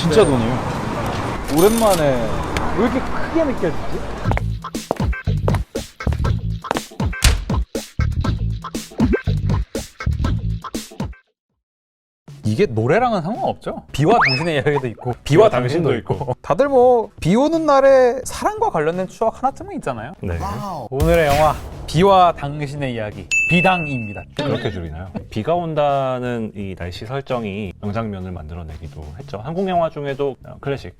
진짜 돈이에요. 오랜만에 왜 이렇게 크게 느껴지지? 이게 노래랑은 상관없죠. 비와 당신의 이야기도 있고 비와 당신도 있고 다들 뭐 비 오는 날에 사랑과 관련된 추억 하나쯤은 있잖아요. 네. 오늘의 영화 비와 당신의 이야기 비당입니다. 그렇게 줄이나요? 비가 온다는 이 날씨 설정이 명장면을 만들어내기도 했죠. 한국 영화 중에도 클래식.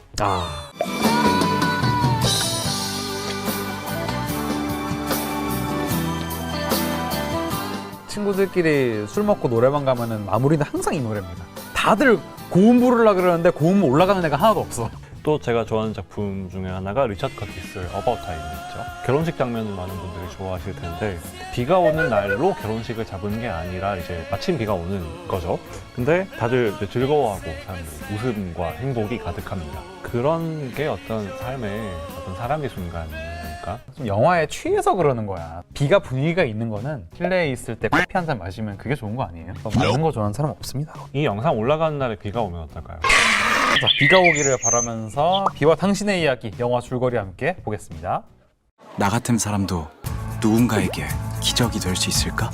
친구들끼리 술 먹고 노래방 가면은 마무리는 항상 이 노래입니다. 다들 고음 부르려고 그러는데 고음 올라가는 애가 하나도 없어. 또 제가 좋아하는 작품 중에 하나가 리처드 커티스의 About Time이죠. 결혼식 장면을 많은 분들이 좋아하실 텐데 비가 오는 날로 결혼식을 잡은 게 아니라 이제 마침 비가 오는 거죠. 근데 다들 이제 즐거워하고 사람들이 웃음과 행복이 가득합니다. 그런 게 어떤 삶의 어떤 사랑의 순간이니까. 좀 영화에 취해서 그러는 거야. 비가 분위기가 있는 거는 실내에 있을 때 커피 한 잔 마시면 그게 좋은 거 아니에요? 맞는 거 좋아하는 사람 없습니다. 이 영상 올라가는 날에 비가 오면 어떨까요? 자, 비가 오기를 바라면서 비와 당신의 이야기 영화 줄거리 함께 보겠습니다. 나 같은 사람도 누군가에게 기적이 될 수 있을까?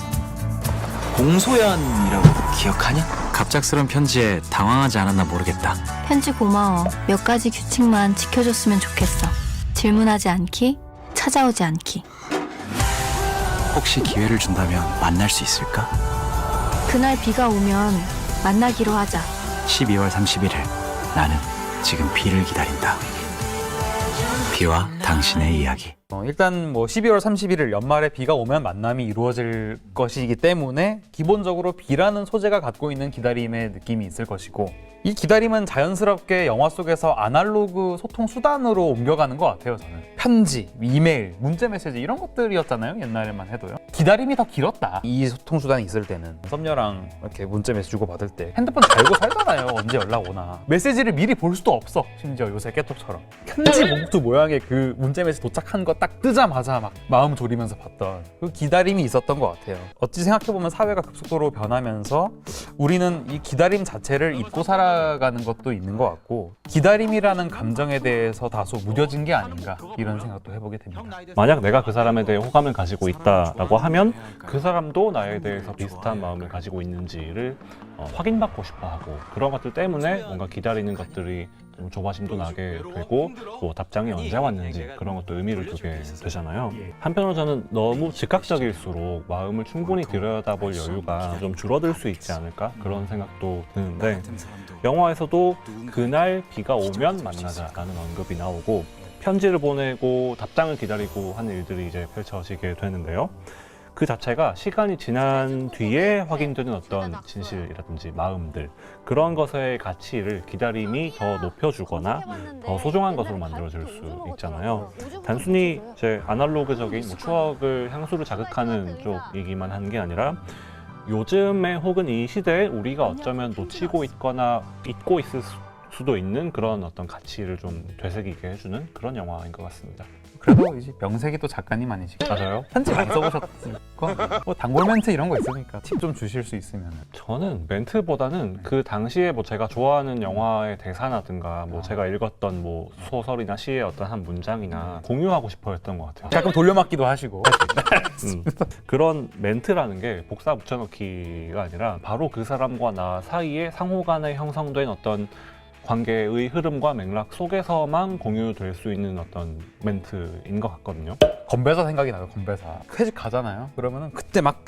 공소연이라고 기억하냐? 갑작스런 편지에 당황하지 않았나 모르겠다. 편지 고마워. 몇 가지 규칙만 지켜줬으면 좋겠어. 질문하지 않기, 찾아오지 않기. 혹시 기회를 준다면 만날 수 있을까? 그날 비가 오면 만나기로 하자. 12월 31일 나는 지금 비를 기다린다. 비와 당신의 이야기. 일단 뭐 12월 31일 연말에 비가 오면 만남이 이루어질 것이기 때문에 기본적으로 비라는 소재가 갖고 있는 기다림의 느낌이 있을 것이고 이 기다림은 자연스럽게 영화 속에서 아날로그 소통 수단으로 옮겨가는 것 같아요. 저는 편지, 이메일, 문자 메시지 이런 것들이었잖아요. 옛날에만 해도요. 기다림이 더 길었다. 이 소통 수단이 있을 때는 썸녀랑 이렇게 문자 메시지 주고받을 때 핸드폰 달고 살잖아요. 언제 연락 오나. 메시지를 미리 볼 수도 없어. 심지어 요새 깨톡처럼 편지 봉투 모양의 그 문자 메시지 도착한 거 딱 뜨자마자 막 마음 졸이면서 봤던 그 기다림이 있었던 것 같아요. 어찌 생각해보면 사회가 급속도로 변하면서 우리는 이 기다림 자체를 잊고 살아가는 것도 있는 것 같고 기다림이라는 감정에 대해서 다소 무뎌진 게 아닌가 이런 생각도 해보게 됩니다. 만약 내가 그 사람에 대해 호감을 가지고 있다라고 하면 그 사람도 나에 대해서 비슷한 마음을 가지고 있는지를 확인받고 싶어하고 그런 것들 때문에 뭔가 기다리는 것들이 좀 조바심도 나게 되고 또 답장이 언제 왔는지 그런 것도 의미를 두게 되잖아요. 한편으로 저는 너무 즉각적일수록 마음을 충분히 들여다볼 여유가 좀 줄어들 수 있지 않을까 그런 생각도 드는데 영화에서도 그날 비가 오면 만나자라는 언급이 나오고 편지를 보내고 답장을 기다리고 하는 일들이 이제 펼쳐지게 되는데요. 그 자체가 시간이 지난 뒤에 확인되는 어떤 진실이라든지 마음들 그런 것의 가치를 기다림이 더 높여주거나 더 소중한 것으로 만들어줄 수 있잖아요. 단순히 이제 아날로그적인 뭐 추억을 향수를 자극하는 쪽이기만 한 게 아니라 요즘에 혹은 이 시대에 우리가 어쩌면 놓치고 있거나 잊고 있을 수도 있는 그런 어떤 가치를 좀 되새기게 해주는 그런 영화인 것 같습니다. 그래도 이제 명색이 또 작가님 아니시고 맞아요. 편지 많이 써보셨으니까 뭐 단골 멘트 이런 거 있으니까 팁 좀 주실 수 있으면. 저는 멘트보다는 그 당시에 뭐 제가 좋아하는 영화의 대사라든가 뭐 제가 읽었던 뭐 소설이나 시의 어떤 한 문장이나 공유하고 싶어 했던 것 같아요. 가끔 돌려막기도 하시고. 그런 멘트라는 게 복사 붙여넣기가 아니라 바로 그 사람과 나 사이에 상호 간에 형성된 어떤 관계의 흐름과 맥락 속에서만 공유될 수 있는 어떤 멘트인 것 같거든요. 건배사 생각이 나요. 건배사 회식 가잖아요. 그러면은 그때 막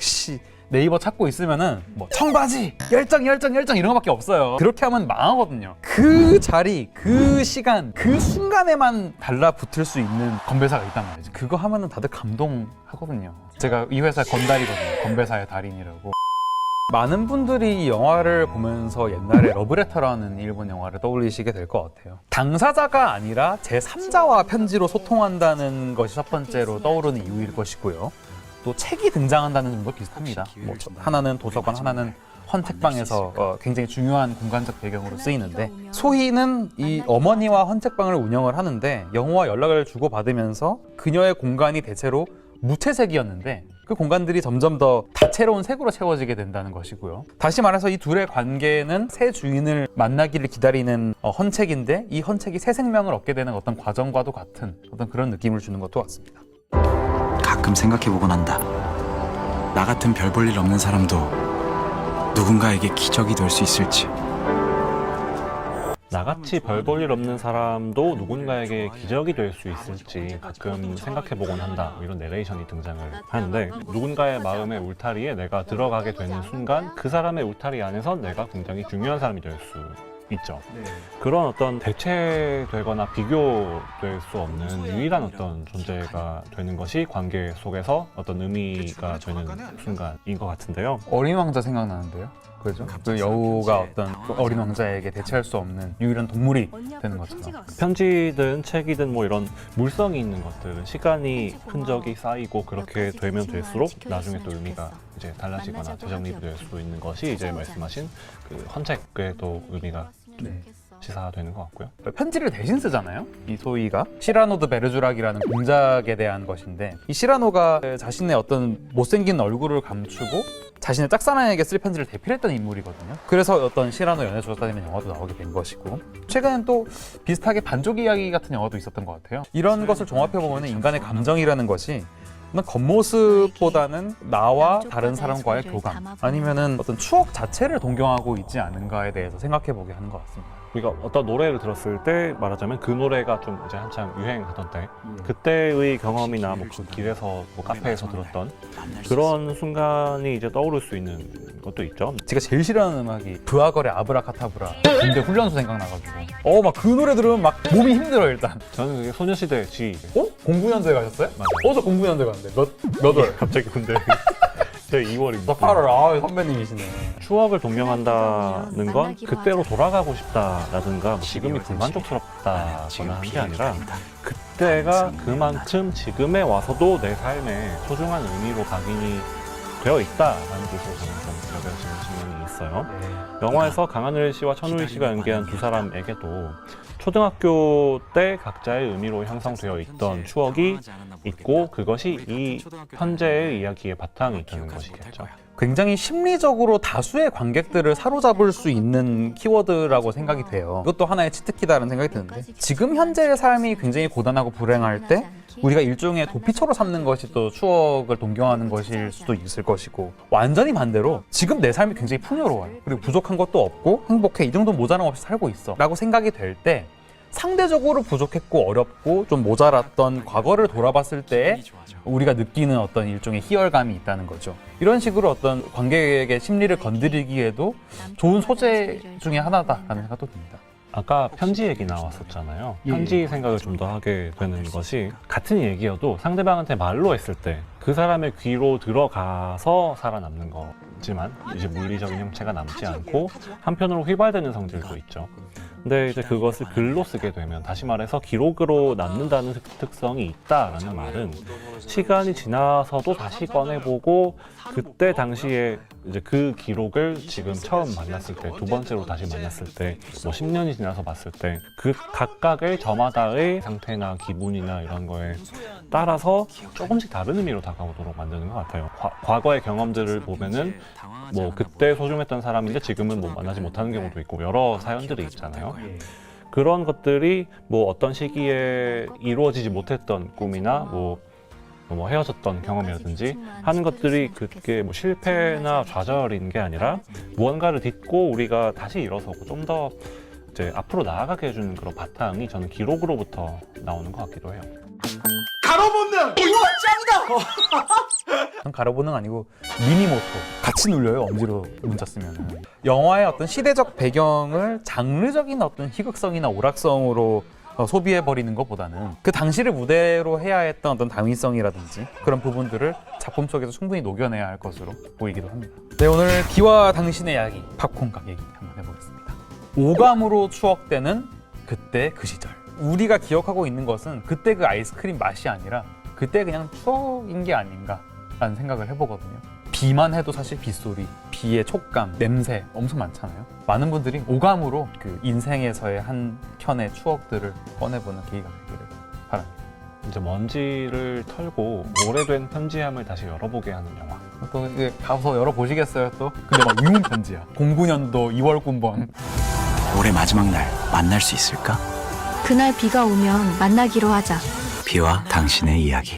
네이버 찾고 있으면은 뭐 청바지 열정 이런 거밖에 없어요. 그렇게 하면 망하거든요. 그 자리, 그 시간, 그 순간에만 달라붙을 수 있는 건배사가 있단 말이지. 그거 하면은 다들 감동하거든요. 제가 이 회사 건달이거든요. 건배사의 달인이라고. 많은 분들이 이 영화를 보면서 옛날에 러브레터라는 일본 영화를 떠올리시게 될 것 같아요. 당사자가 아니라 제3자와 편지로 소통한다는 것이 첫 번째로 떠오르는 이유일 것이고요. 또 책이 등장한다는 점도 비슷합니다. 뭐 하나는 도서관, 하나는 헌책방에서 굉장히 중요한 공간적 배경으로 쓰이는데 소희는 이 어머니와 헌책방을 운영을 하는데 영호와 연락을 주고받으면서 그녀의 공간이 대체로 무채색이었는데 그 공간들이 점점 더 다채로운 색으로 채워지게 된다는 것이고요. 다시 말해서 이 둘의 관계는 새 주인을 만나기를 기다리는 헌책인데 이 헌책이 새 생명을 얻게 되는 어떤 과정과도 같은 어떤 그런 느낌을 주는 것도 같습니다. 가끔 생각해보곤 한다. 나 같은 별 볼 일 없는 사람도 누군가에게 기적이 될 수 있을지. 나같이 별 볼 일 없는 사람도 누군가에게 기적이 될 수 있을지 가끔 생각해보곤 한다. 이런 내레이션이 등장을 하는데 누군가의 마음의 울타리에 내가 들어가게 되는 순간 그 사람의 울타리 안에서 내가 굉장히 중요한 사람이 될 수 있죠. 그런 어떤 대체되거나 비교될 수 없는 유일한 어떤 존재가 되는 것이 관계 속에서 어떤 의미가 되는 순간인 것 같은데요. 어린 왕자 생각나는데요. 그죠? 그 여우가 어떤 어린 왕자에게 대체할 수 없는 유일한 동물이 되는 것처럼. 편지든 책이든 뭐 이런 물성이 있는 것들은 시간이 흔적이 쌓이고 그렇게 되면 될수록 나중에 또 의미가 이제 달라지거나 재정립될 수 있는 것이 이제 말씀하신 그 헌책의 또 의미가 시사되는 것 같고요. 편지를 대신 쓰잖아요. 이 소위가 시라노 드 베르주락이라는 공작에 대한 것인데 이 시라노가 자신의 어떤 못생긴 얼굴을 감추고 자신의 짝사랑에게 쓸 편지를 대필했던 인물이거든요. 그래서 어떤 시라노 연애 조사다니는 영화도 나오게 된 것이고 최근엔 또 비슷하게 반쪽 이야기 같은 영화도 있었던 것 같아요. 이런 것을 종합해보면 인간의 감정이라는 것이 겉모습보다는 나와 다른 사람과의 교감 아니면은 어떤 추억 자체를 동경하고 있지 않은가에 대해서 생각해보게 하는 것 같습니다. 우리가 어떤 노래를 들었을 때 말하자면 그 노래가 좀 이제 한창 유행하던 때 그때의 경험이나 뭐 그 길에서 뭐 카페에서 들었던 그런 순간이 이제 떠오를 수 있는 것도 있죠. 제가 제일 싫어하는 음악이 브아걸의 아브라카타브라 군대 훈련소 생각나가지고 막 그 노래 들으면 막 몸이 힘들어 일단. 저는 그게 소녀시대 G. 공군연대 가셨어요? 맞아요. 저 공군연대 갔는데 몇 월? 갑자기 군대. 제 2월입니다. 8월. 선배님이시네. 추억을 동경한다는 건 그때로 돌아가고 싶다라든가 지금이 불만족스럽다거나 한 게 아니라 그때가 그만큼 지금에 와서도 내 삶에 소중한 의미로 각인이 되어 있다라는 뜻으로 저는 좀 여겨지는 측면이 있어요. 영화에서 강하늘 씨와 천우희 씨가 연기한 두 사람에게도 초등학교 때 각자의 의미로 형성되어 있던 추억이 있고 그것이 이 현재의 이야기의 바탕이 되는 것이겠죠. 굉장히 심리적으로 다수의 관객들을 사로잡을 수 있는 키워드라고 생각이 돼요. 이것도 하나의 치트키다라는 생각이 드는데 지금 현재의 삶이 굉장히 고단하고 불행할 때 우리가 일종의 도피처로 삼는 것이 또 추억을 동경하는 것일 수도 있을 것이고 완전히 반대로 지금 내 삶이 굉장히 풍요로워요. 그리고 부족한 것도 없고 행복해. 이 정도 모자람 없이 살고 있어 라고 생각이 될 때 상대적으로 부족했고 어렵고 좀 모자랐던 과거를 돌아봤을 때 우리가 느끼는 어떤 일종의 희열감이 있다는 거죠. 이런 식으로 어떤 관객에게 심리를 건드리기에도 좋은 소재 중에 하나다라는 생각도 듭니다. 아까 편지 얘기 나왔었잖아요. 편지 생각을 좀 더 하게 되는 것이 같은 얘기여도 상대방한테 말로 했을 때 그 사람의 귀로 들어가서 살아남는 거지만 이제 물리적인 형체가 남지 않고 한편으로 휘발되는 성질도 있죠. 근데 이제 그것을 글로 쓰게 되면 다시 말해서 기록으로 남는다는 특성이 있다라는 말은 시간이 지나서도 다시 꺼내보고 그때 당시에 이제 그 기록을 지금 처음 만났을 때, 두 번째로 다시 만났을 때, 뭐 10년이 지나서 봤을 때 그 각각의 저마다의 상태나 기분이나 이런 거에 따라서 조금씩 다른 의미로 다가오도록 만드는 것 같아요. 과거의 경험들을 보면은 뭐 그때 소중했던 사람인데 지금은 뭐 만나지 못하는 경우도 있고 여러 사연들이 있잖아요. 그런 것들이 뭐 어떤 시기에 이루어지지 못했던 꿈이나 뭐 헤어졌던 경험이라든지 하는 것들이 그게 뭐 실패나 좌절인 게 아니라 무언가를 딛고 우리가 다시 일어서고 좀 더 이제 앞으로 나아가게 해주는 그런 바탕이 저는 기록으로부터 나오는 것 같기도 해요. 가로본능! 우와 짱이다! 가로본능 아니고 미니모토 같이 눌려요. 엄지로 문자 쓰면. 영화의 어떤 시대적 배경을 장르적인 어떤 희극성이나 오락성으로 소비해버리는 것보다는 그 당시를 무대로 해야 했던 어떤 당위성이라든지 그런 부분들을 작품 속에서 충분히 녹여내야 할 것으로 보이기도 합니다. 네, 오늘 비와 당신의 이야기 팝콘각 얘기 한번 해보겠습니다. 오감으로 추억되는 그때 그 시절. 우리가 기억하고 있는 것은 그때 그 아이스크림 맛이 아니라 그때 그냥 추억인 게 아닌가라는 생각을 해보거든요. 비만 해도 사실 빗소리, 비의 촉감, 냄새 엄청 많잖아요. 많은 분들이 오감으로 그 인생에서의 한 편의 추억들을 꺼내보는 계기가 되기를 바랍니다. 이제 먼지를 털고 오래된 편지함을 다시 열어보게 하는 영화. 또 이제 가서 열어보시겠어요 또? 근데 막 위문 편지야. 09년도 2월 군번. 올해 마지막 날 만날 수 있을까? 그날 비가 오면 만나기로 하자. 비와 당신의 이야기.